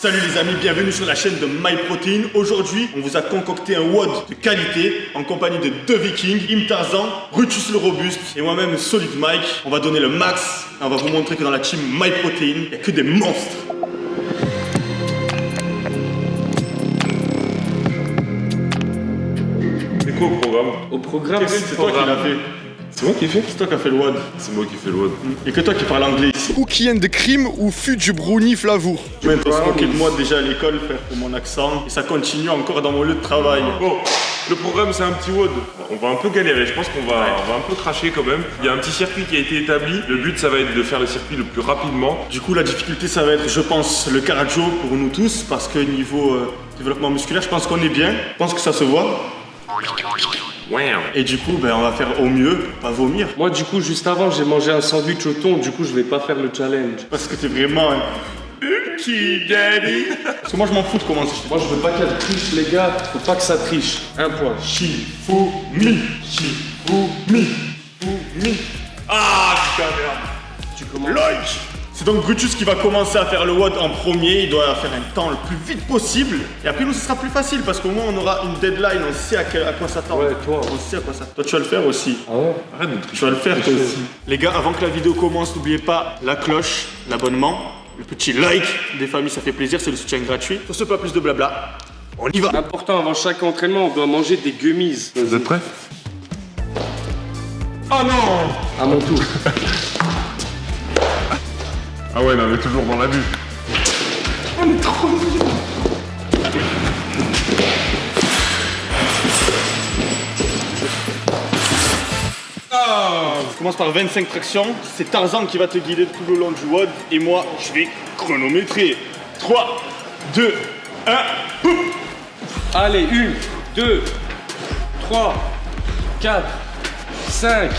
Salut les amis, bienvenue sur la chaîne de MyProtein. Aujourd'hui, on vous a concocté un WOD de qualité en compagnie de deux Vikings, Im Tarzan, Brutus le Robuste et moi-même Solid Mike. On va donner le max et on va vous montrer que dans la team MyProtein, il n'y a que des monstres. C'est quoi au programme? Au programme, C'est toi qui l'as fait. C'est moi qui ai fait? C'est toi qui as fait le WOD. C'est moi qui fais le WOD. Et que toi qui parles anglais ici. Cookie and Cream ou fût du brownie flavour. Je viens de se moquer de moi déjà à l'école, frère, pour mon accent. Et ça continue encore dans mon lieu de travail. Bon, le programme c'est un petit WOD. On va un peu galérer, je pense qu'on va un peu cracher quand même. Il y a un petit circuit qui a été établi. Le but ça va être de faire le circuit le plus rapidement. Du coup, la difficulté, ça va être, je pense, le cardio pour nous tous. Parce que niveau développement musculaire, je pense qu'on est bien. Je pense que ça se voit. Wow. Et du coup, on va faire au mieux, pas vomir. Moi, du coup, juste avant, j'ai mangé un sandwich au thon. Du coup, je vais pas faire le challenge. Parce que t'es vraiment un petit daddy. Parce que moi, je m'en fous de commencer. Moi, je veux pas qu'elle triche, les gars. Faut pas que ça triche. Un point. Shifumi. Ah, putain, merde. Tu commences. Like. C'est donc Brutus qui va commencer à faire le WOD en premier. Il doit faire un temps le plus vite possible. Et après, nous, ce sera plus facile parce qu'au moins, on aura une deadline. On sait à quoi s'attendre. Ouais, toi. On sait à quoi s'attendre. Toi, tu vas le faire aussi. Ah ouais? Arrête de tricher. Tu vas le faire, toi aussi. Les gars, avant que la vidéo commence, n'oubliez pas la cloche, l'abonnement, le petit like des familles, ça fait plaisir, c'est le soutien gratuit. Sur ce, pas plus de blabla. On y va. Important, avant chaque entraînement, on doit manger des gummies. Vous êtes prêts? Oh non. À mon tour. Ah ouais, non mais toujours dans la vue. On commence par 25 tractions. C'est Tarzan qui va te guider tout le long du WOD. Et moi, je vais chronométrer. 3, 2, 1, boum. Allez, 1, 2, 3, 4, 5.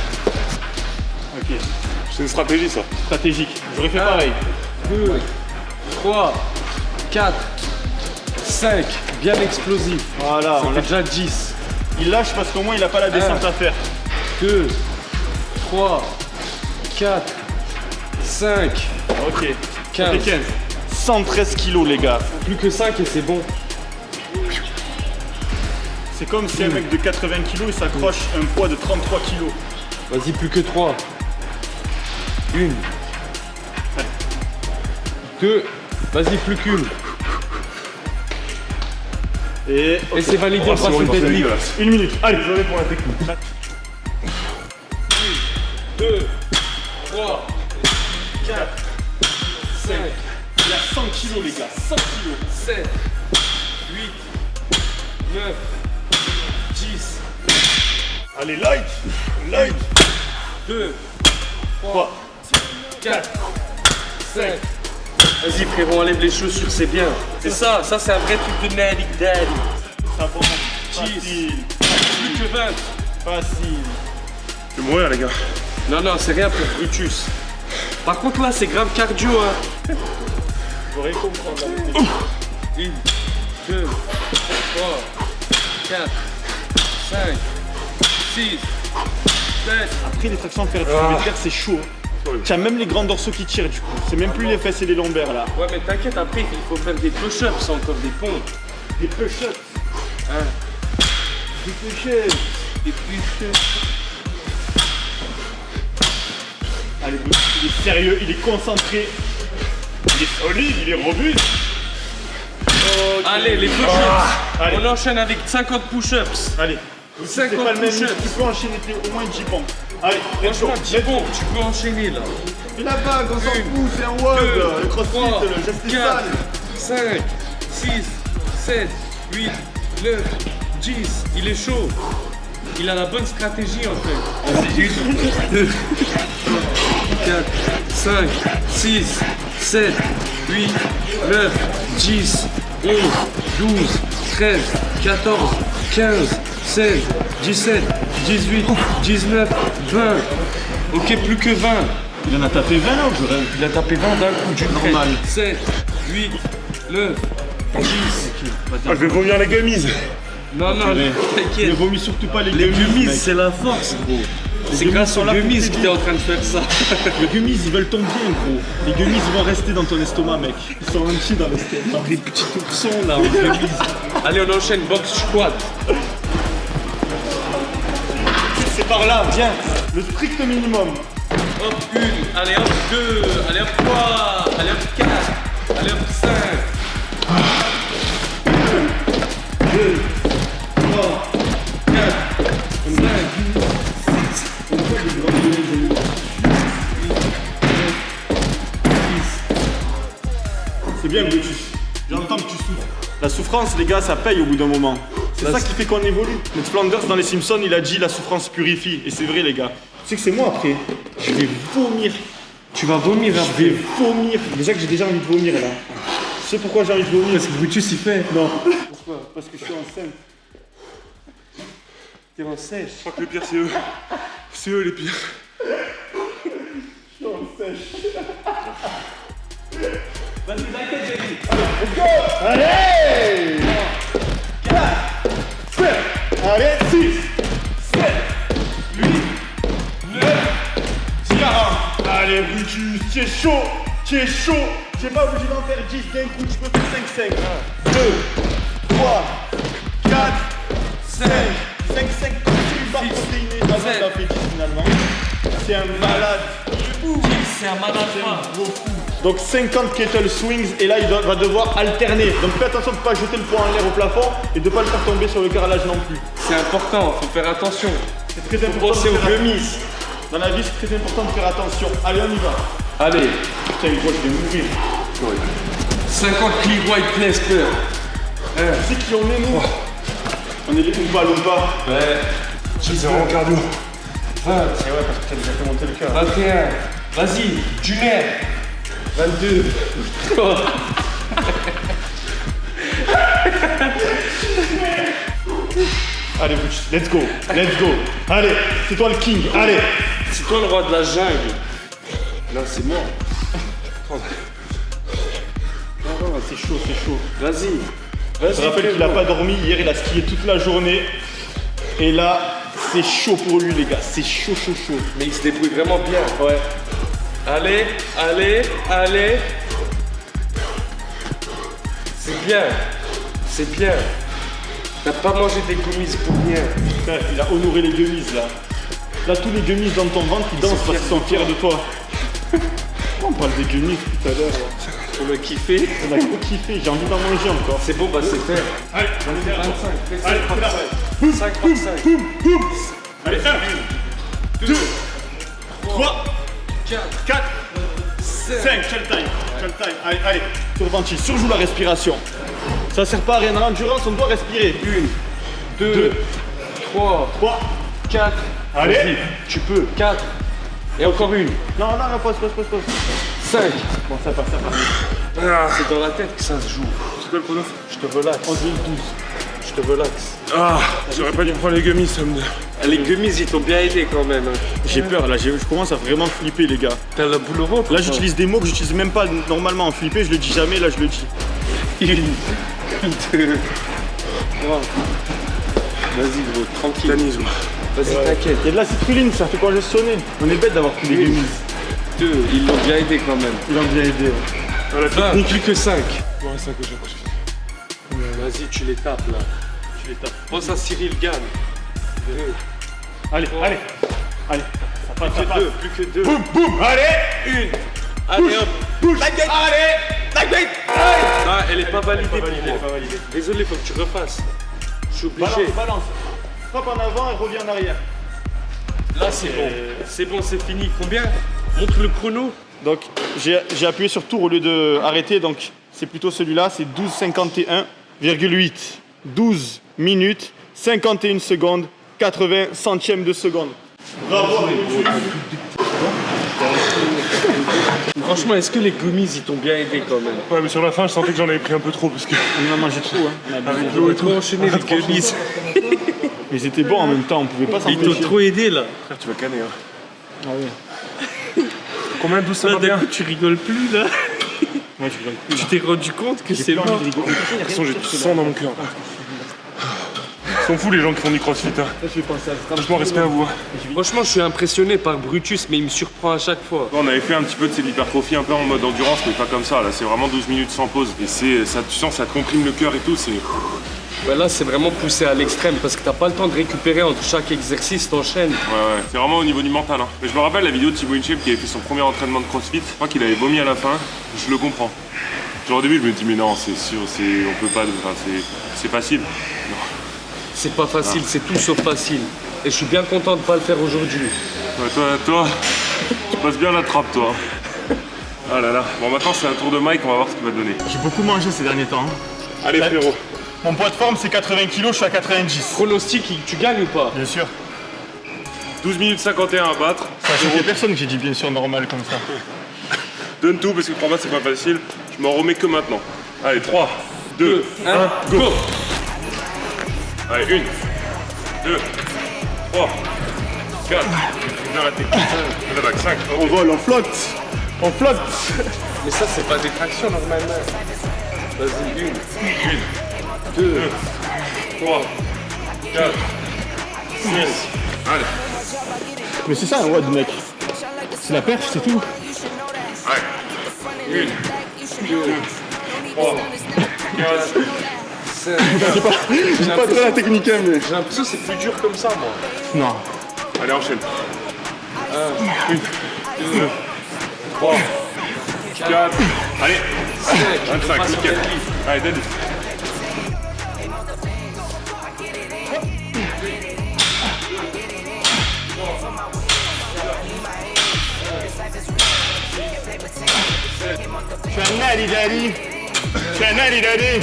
Ok, C'est une stratégie ça. stratégique. J'aurais fait pareil. 2, 3, 4, 5. Bien explosif. Voilà, Ça on fait lâche. déjà 10. Il lâche parce qu'au moins il n'a pas la descente à faire. 2, 3, 4, 5. Ok, 15. ça fait 15. 113 kilos, les gars. Plus que 5 et c'est bon. C'est comme si un mec de 80 kilos il s'accroche un poids de 33 kilos. Vas-y, plus que 3. 1. 2. Vas-y, plus qu'une. Et Et c'est validé, on passe au deadlift. dégueulasse. 1 minute. Allez, Désolé pour la technique. 2, 3, 4, 5, il y a 100 kilos, les gars. 100 kilos. 7, 8, 9, 10, Allez, like. Like. 2, 3. 3, 4, 5. Vas-y frérot, enlève les chaussures, c'est bien. C'est ça c'est un vrai truc de Daddy Daddy. Ça va. 10. Facile. Plus que 20. Facile. Je vais mourir les gars. Non, c'est rien pour Brutus. Par contre là, c'est grave cardio, hein. J'aurais comprendre. 1, 2, 3, 4, 5, 6, 7. Après, les tractions à faire du militaire, c'est chaud. Tiens, même les grands dorsaux qui tirent, du coup. C'est même plus les fesses et les lombaires, là. Ouais, mais t'inquiète, après, il faut faire des push-ups, encore des pompes. Des push-ups. Hein. Des push-ups. Des push-ups. Allez, Brutus, il est sérieux, il est concentré. Il est solide, il est robuste. Ok. Allez, les push-ups. Allez. On enchaîne avec 50 push-ups. Allez. C'est 50 pas le même, push-ups. tu peux enchaîner au moins 10 pompes. Allez, let's go. Franchement, 10 pompes, tu peux enchaîner là. Mais la bague, on s'en fout, c'est un WOD. Le crossfit, 3, le geste 4, sale. 5, 6, 7, 8, 9, 10. Il est chaud. Il a la bonne stratégie en fait. 1, 2, 4, 5, 6, 7, 8, 9, 10, 11, 12, 13, 14, 15, 16, 17, 18, 19, 20. Ok, plus que 20. Il en a tapé 20 là ou je rêve? Il a tapé 20 d'un coup d'une traite. Normal. 7, 8, 9, 10. Ah, je vais vomir les gummies. Non, Ne t'inquiète. vomis surtout pas les Les gummies, gummies, mec. c'est la force, gros. C'est grâce aux gummies que t'es en train de faire ça. Les gummies, ils veulent ton bien, gros. Les gummies, ils vont rester dans ton estomac, mec. Ils sont entiers dans l'estomac. Des petits oursons là, en gummies. Allez, on enchaîne, box squat. C'est par là, viens. Le strict minimum. Hop, 1, allez hop, 2, allez hop, 3, allez hop, 4, allez hop, 5. 2, 3, 4, 5, 6. C'est bien, Brutus. J'entends que tu souffres. La souffrance, les gars, ça paye au bout d'un moment. C'est ça qui fait qu'on évolue. Ned Flanders, dans les Simpsons, il a dit la souffrance purifie. Et c'est vrai, les gars. Tu sais que c'est moi après. Je vais vomir. Tu vas vomir Je après. vais vomir. Déjà que j'ai déjà envie de vomir là. Tu sais pourquoi j'ai envie de vomir? Parce que Brutus il fait. Non. Pourquoi? Parce que je suis enceinte. T'es en sèche. Je crois que le pire, c'est eux. C'est eux les pires. Je suis en sèche. Vas-y, t'inquiète, Jenny. Allez 4, 7, allez 6, 7, 8, 9, 10, 40. Allez Brutus, tu es chaud, tu es chaud. Tu n'es pas obligé d'en faire 10 d'un coup, tu peux faire 5, 5. 2, 3, 4, 5, 5, 5. Tu vas protéiner, t'as fait 10 finalement. C'est un malade. C'est un malade. Donc 50 kettle swings et là il va devoir alterner. Donc fais attention de ne pas jeter le poids en l'air au plafond et de ne pas le faire tomber sur le carrelage non plus. C'est important, faut faire attention. C'est très important. Pensez aux gummies. Dans la vie c'est très important de faire attention. Allez on y va. Allez, Putain il voit je vais mourir. 50 clean white plaster. Tu sais qui on est nous? On est les Oompa Loompa. Ouais. C'est vraiment cardio. 20, Et ouais parce que tu as déjà fait monter le cœur. 21. Vas-y, Junior. 22. Allez Butch, let's go. Let's go. Allez, c'est toi le king. Allez. C'est toi le roi de la jungle. Là, c'est moi. Non, c'est chaud, c'est chaud. Vas-y. Je te rappelle qu'il n'a pas dormi. Hier il a skié toute la journée. Et là, c'est chaud pour lui les gars. C'est chaud, chaud, chaud. Mais il se débrouille vraiment bien. Ouais. Allez, allez, allez. C'est bien. C'est bien. T'as pas mangé des gummies pour rien. Putain, il a honoré les gummies là. Là, tous les gummies dans ton ventre, ils dansent parce qu'ils sont fiers de toi. On parle des gummies tout à l'heure. Pour le kiffer. On a trop kiffé, j'ai envie d'en manger encore. C'est bon, bah c'est fait. Allez, 25. Fais allez, 5 là. par 5. 5 par 5. Allez, 1, 2, 3, 4, 5, chill time. Allez, allez, surventis, surjoue la respiration. Ça sert pas à rien, dans l'endurance, on doit respirer. 1, 2, 3, 3, 4. allez. Vas-y, tu peux. 4. Et encore une. Non, pause. 5. Bon, ça passe. C'est dans la tête que ça se joue. C'est quoi le chrono? Je te relaxe. On dit 12. Je te relaxe. Ah, j'aurais pas dû prendre les gummies, ça me... Les gummies, ils t'ont bien aidé quand même. J'ai peur là, je commence à vraiment flipper les gars. T'as la boule au ventre. Là j'utilise des mots que j'utilise même pas normalement en flipper, je le dis jamais, là je le dis. 1, 2, 3. Vas-y gros, tranquille. Tanisme. Vas-y, t'inquiète. Il y a de la citrulline, ça fait congestionner. On est bête d'avoir tous les gummies. 2, ils l'ont bien aidé quand même. Ils ont bien aidé. Voilà, 20, plus que 5. bon, 5 que j'ai pas. Vas-y, tu les tapes là. Tu les tapes. Pense à Cyril Gann. Allez, ça passe, ça passe. Plus que 2. Boum, allez. 1. Allez hop. Bouge, la gueule. Allez, la gueule. Ah, elle est pas validée pour validé, moi. pas validé. Désolé, faut que tu refasses. Je suis obligé. Balance. Hop en avant et reviens en arrière. Là, c'est bon. C'est bon, c'est fini. Combien? Montre le chrono. Donc j'ai appuyé sur tour au lieu de arrêter, donc c'est plutôt celui-là, c'est 12,51,8. 12 minutes, 51 secondes, 80 centièmes de seconde. Bravo. Franchement, est-ce que les gummies, ils t'ont bien aidé quand même? Ouais, mais sur la fin, je sentais que j'en avais pris un peu trop parce que. On a mangé trop, hein. Avec Ils l'eau ont et tout. trop enchaîné les gummies. Mais ils étaient bons en même temps, on pouvait pas Ils s'empêcher. t'ont trop aidé là. Frère, tu vas canner, hein. Ah ouais. Combien de 12 ça Là, va d'un bien? coup, tu rigoles plus là. Ouais, je rigole plus. Tu t'es rendu compte que J'ai c'est plus envie mort. de rigoler. De toute façon, j'ai du sang dans mon cœur. Ils sont fous les gens qui font du crossfit. Hein. Franchement, respect à vous. Hein. Franchement, je suis impressionné par Brutus, mais il me surprend à chaque fois. On avait fait un petit peu de l'hypertrophie un peu en mode endurance, mais pas comme ça. Là, c'est vraiment 12 minutes sans pause. Et ça, tu sens, ça te comprime le cœur et tout. C'est. Bah là, c'est vraiment poussé à l'extrême parce que t'as pas le temps de récupérer entre chaque exercice, t'enchaînes. Ouais, c'est vraiment au niveau du mental. Hein. Mais je me rappelle la vidéo de Thibaut InShape qui avait fait son premier entraînement de crossfit. Je crois qu'il avait vomi à la fin. Je le comprends. Genre au début, je me dis, mais non, c'est sûr, on peut pas. Enfin, c'est facile. Non. C'est pas facile, c'est tout sauf facile. Et je suis bien content de pas le faire aujourd'hui. Ouais, toi, tu passes bien la trappe, toi. Ah là là. Bon, maintenant, c'est un tour de Mike, on va voir ce qu'il va te donner. J'ai beaucoup mangé ces derniers temps. Hein. Allez, frérot. Mon poids de forme c'est 80 kg, je suis à 90. Pronostic, tu gagnes ou pas? Bien sûr. 12 minutes 51 à battre. Il y a personne que j'ai dit bien sûr normal comme ça. Donne tout parce que pour moi c'est pas facile. Je m'en remets que maintenant. Allez, 3, 2, 1, go! Allez, 1, 2, 3, 4. Bien la technique. La vague, 5. On vole, on flotte. On flotte. Mais ça, c'est pas des tractions normalement. Vas-y, 1, 2, 3, 4, 6. Allez. Mais c'est ça un WOD mec. C'est la perche, c'est tout. Allez. 1, 2, 3, 4. J'ai pas trop la technique hein, mais. J'ai l'impression que c'est plus dur comme ça, moi. Non. Allez, enchaîne. 1, 2, 3, 4. Allez. 25, nickel. Allez, dead. Je suis un nari daddy. Je suis un nari daddy.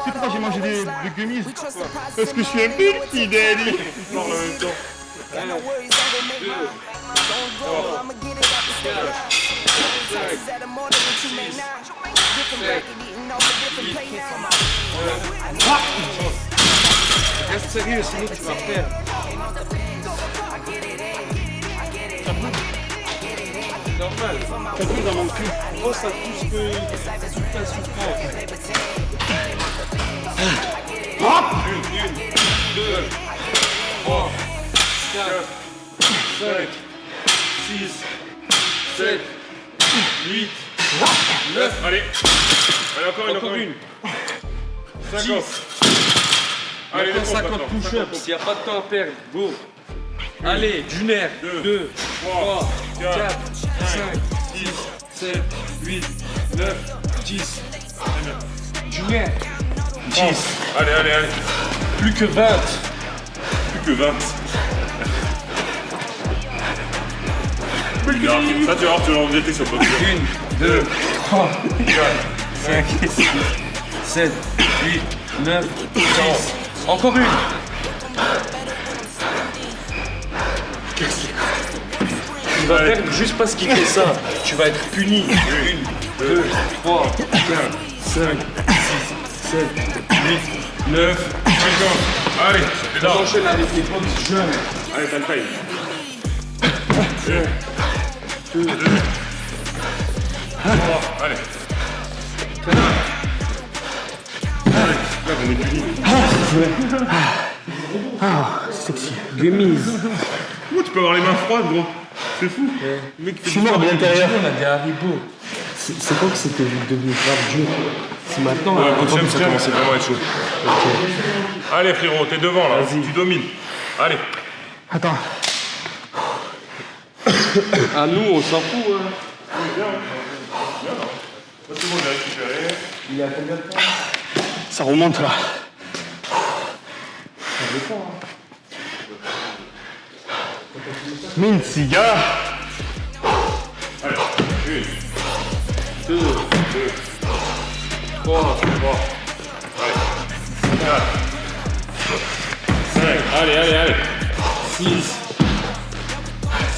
Pourquoi j'ai mangé des gummies? Parce que je suis un petit daddy. Reste sérieux, sinon tu vas perdre. C'est normal. Ça pousse dans mon cul. Oh, ça touche que toute ta souffrance. 1, 2, 3, 4, 5, 6, 7, 8, 9. Allez. Allez, encore une. 50. Allez, Encore les 50 push-ups, il n'y a pas de temps à perdre. Go. Allez, d'une air. 2, 3, 4, 5, 6, 7, 8, 9, 10. D'une air. 10. Allez. Plus que 20. Plus que 20. Ça, tu vas voir, tu vas regretter sur le podcast. 1, 2, 3, 4, 5, 6, 7, 8, 9, 10. Encore une. Tu vas perdre juste parce qu'il fait ça. Tu vas être puni. 1, 2, 3, 4, 5, 6, 7, 8, 9. Allez, On enchaîne avec les pompes jeunes. allez, t'as le time. 2, 3, allez. 4. Sexy. Gummies. Comment tu peux avoir les mains froides, gros? C'est fou. Le mec Je suis mort de l'intérieur. On a des haribots. C'est quand que c'était devenu grave dur? C'est maintenant. Ouais, là. prochaine, ça commence vraiment à être chaud. Allez, frérot, t'es devant là. Tu domines. Allez. Attends. À nous, on s'en fout. Hein. C'est bon, j'ai récupéré. Il y a combien de temps? Ça remonte là. Mine cigare. Allez, 1, 2, 3, 4, 5. Allez. 6,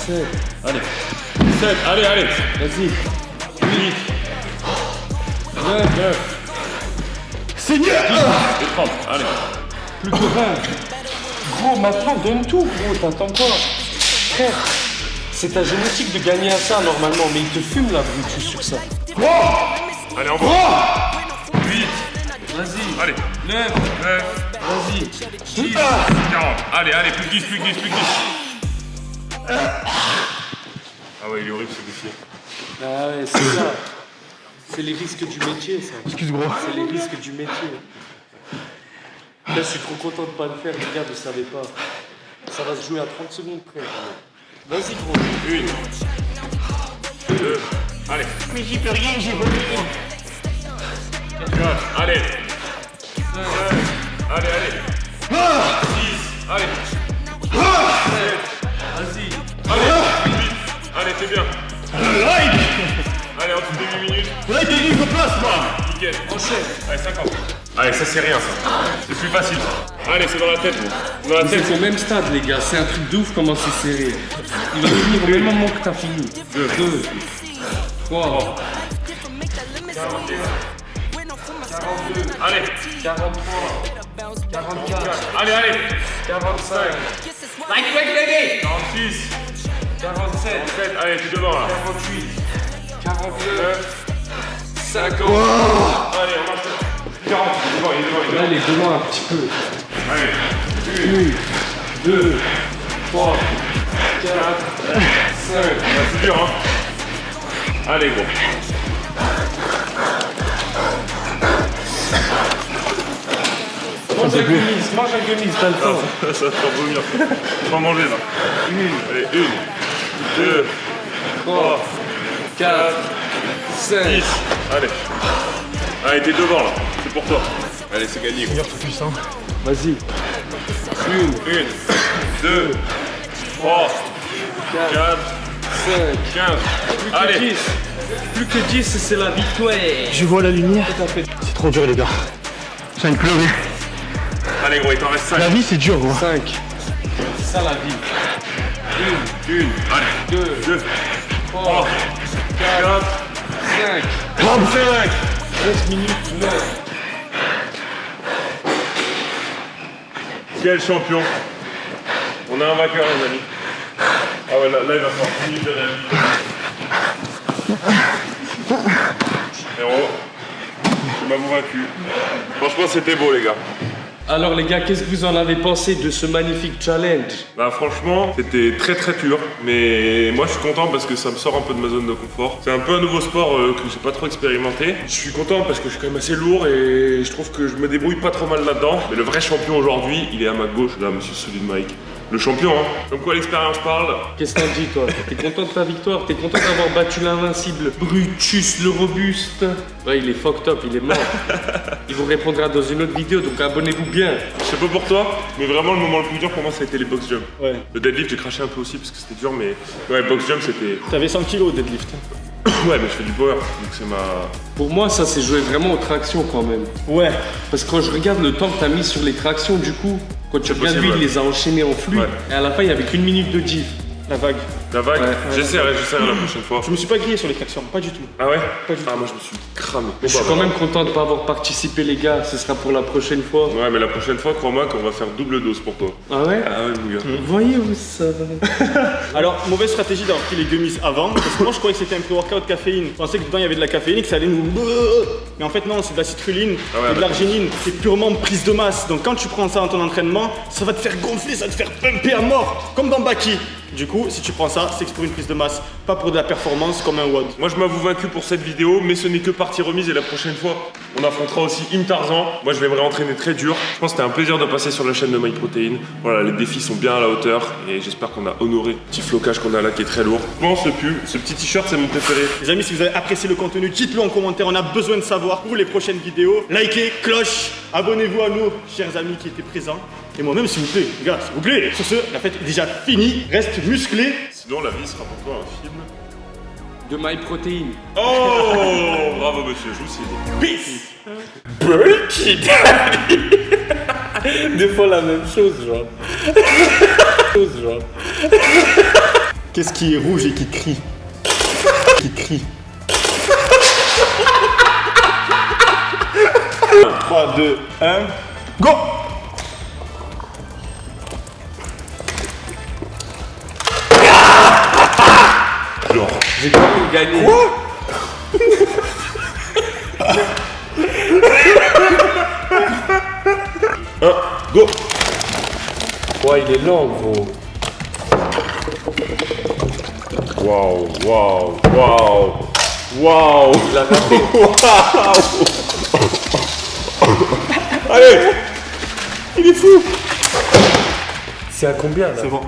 7, Allez. 7, allez. vas-y, 8, 9, Seigneur. Et 30, allez. plus que 20. Gros, maintenant, donne tout, gros, t'attends quoi? Frère, C'est ta génétique de gagner à ça normalement, mais il te fume la Brutus sur ça. Allez, en bas. 8. Vas-y. Allez. 9. 9. Vas-y. 10. 40. Allez, allez, plus de 10, plus de 10, plus de 10. Ah ouais, il est horrible ce défi. Ah ouais, c'est ça. C'est les risques du métier, ça. Excuse-moi. C'est les risques du métier. Là, je suis trop content de pas le faire, les gars, vous savez pas. Ça va se jouer à 30 secondes près. Vas-y, gros. 1. 2. Allez. Mais j'y peux rien, j'ai vomi. 4. Allez. 5. Allez, allez. 6. Allez. 7. Vas-y. Allez. 8. Allez, c'est bien. Allez, en dessous de 8 minutes. Là, il est place, moi. Nickel. Enchaîne. Allez, 50. Allez, ça c'est rien ça. C'est plus facile. Allez, c'est dans la tête. Dans la Vous tête. êtes au même stade, les gars. C'est un truc de ouf comment c'est serré. Il va finir au même moment que t'as fini. 2, 3, 42, Allez. 43, 44, Allez, allez. 45, 46. 47, 47. Allez, t'es devant là. 48, 49, 50. Allez, on marche. 40. Il est devant, il est Là, il est devant un petit peu. Allez. 1, 2, 3, 4, 5. C'est dur, hein. Allez, gros. Mange un gummies, t'as le temps. Ça va te faire vomir. Je vais en manger là. Allez, 1, 2, 3, 4, 5. 10. Allez. Allez, t'es devant là. C'est pour toi. Allez, c'est gagné. Gros. Vas-y. 1, 1, 2, 3, 4, 5. 15. Plus que Allez. 10. Plus que 10, c'est la victoire. Je vois la lumière. Tout à fait. C'est trop dur, les gars. J'ai une pleurer. Allez, gros, il t'en reste 5. La vie, c'est dur, gros. 5. C'est ça la vie. 1. Allez. 2, 2, 3, 4, 5. 35. 11 minutes, 9. Quel champion. On a un vainqueur, les amis. Ah ouais, là il va falloir 10 minutes de réalité. Héros, tu m'as vaincu. Franchement, c'était beau, les gars. Alors les gars, qu'est-ce que vous en avez pensé de ce magnifique challenge? Bah franchement, c'était très très dur, mais moi je suis content parce que ça me sort un peu de ma zone de confort. C'est un peu un nouveau sport que j'ai pas trop expérimenté. Je suis content parce que je suis quand même assez lourd et je trouve que je me débrouille pas trop mal là-dedans. Mais le vrai champion aujourd'hui, il est à ma gauche, là, monsieur Solid Mike. Le champion, hein. Comme quoi l'expérience parle. Qu'est-ce que t'en dis toi? T'es content de ta victoire? T'es content d'avoir battu l'invincible Brutus le robuste? Ouais, il est fucked up, il est mort. Il vous répondra dans une autre vidéo, donc abonnez-vous bien. Je sais pas pour toi, mais vraiment le moment le plus dur pour moi ça a été les box jumps. Ouais. Le deadlift j'ai craché un peu aussi parce que c'était dur, mais ouais, box jump c'était. T'avais 100 kilos au deadlift. Ouais, mais je fais du power, donc c'est ma. Pour moi, ça s'est joué vraiment aux tractions quand même. Ouais. Parce que quand je regarde le temps que t'as mis sur les tractions, du coup, quand tu regardes, possible, lui, il ouais. les a enchaînés en flux. Ouais. Et à la fin, il n'y avait qu'une minute de diff. La vague. La vague, Ouais. j'essaierai la prochaine fois. Je me suis pas grillé sur les tractions, pas du tout. Ah ouais Pas du tout. Ah, moi je me suis cramé. Mais je suis quand même content de ne pas avoir participé, les gars. Ce sera pour la prochaine fois. Ouais, mais la prochaine fois, crois-moi qu'on va faire double dose pour toi. Ah ouais? Ah ouais, mon gars. Voyez-vous ça? Alors, mauvaise stratégie d'avoir pris les gummies avant, parce que moi je croyais que c'était un pré-workout caféine. Je pensais que dedans il y avait de la caféine et que ça allait nous. Mais en fait, non, c'est de la citrulline Ah ouais, et de l'arginine. C'est purement prise de masse. Donc, quand tu prends ça dans ton entraînement, ça va te faire gonfler, ça va te faire pumper à mort, comme dans Baki. Du coup, si tu prends ça, c'est que pour une prise de masse, pas pour de la performance comme un WOD. Moi je m'avoue vaincu pour cette vidéo, mais ce n'est que partie remise et la prochaine fois, on affrontera aussi Im Tarzan. Moi je vais me réentraîner très dur. Je pense que c'était un plaisir de passer sur la chaîne de MyProtein. Voilà, les défis sont bien à la hauteur et j'espère qu'on a honoré le petit flocage qu'on a là qui est très lourd. Bon, ce pull, ce petit t-shirt, c'est mon préféré. Les amis, si vous avez apprécié le contenu, dites-le en commentaire, on a besoin de savoir pour les prochaines vidéos. Likez, cloche, abonnez-vous à nous, chers amis qui étaient présents. Et moi-même, s'il vous plaît, les gars, s'il vous plaît. Sur ce, la fête est déjà finie, reste musclé. Sinon, la vie sera pour toi un film. De MyProtein. Oh, bravo monsieur, je vous sais. Peace. Des fois la même chose, genre. Qu'est-ce qui est rouge et qui crie? Qui crie. 3, 2, 1, go! J'ai quand même gagné. Go. Ouais, il est lent, gros. Waouh, waouh, waouh, waouh. Il a raté. Allez. Il est fou. C'est à combien là? C'est bon.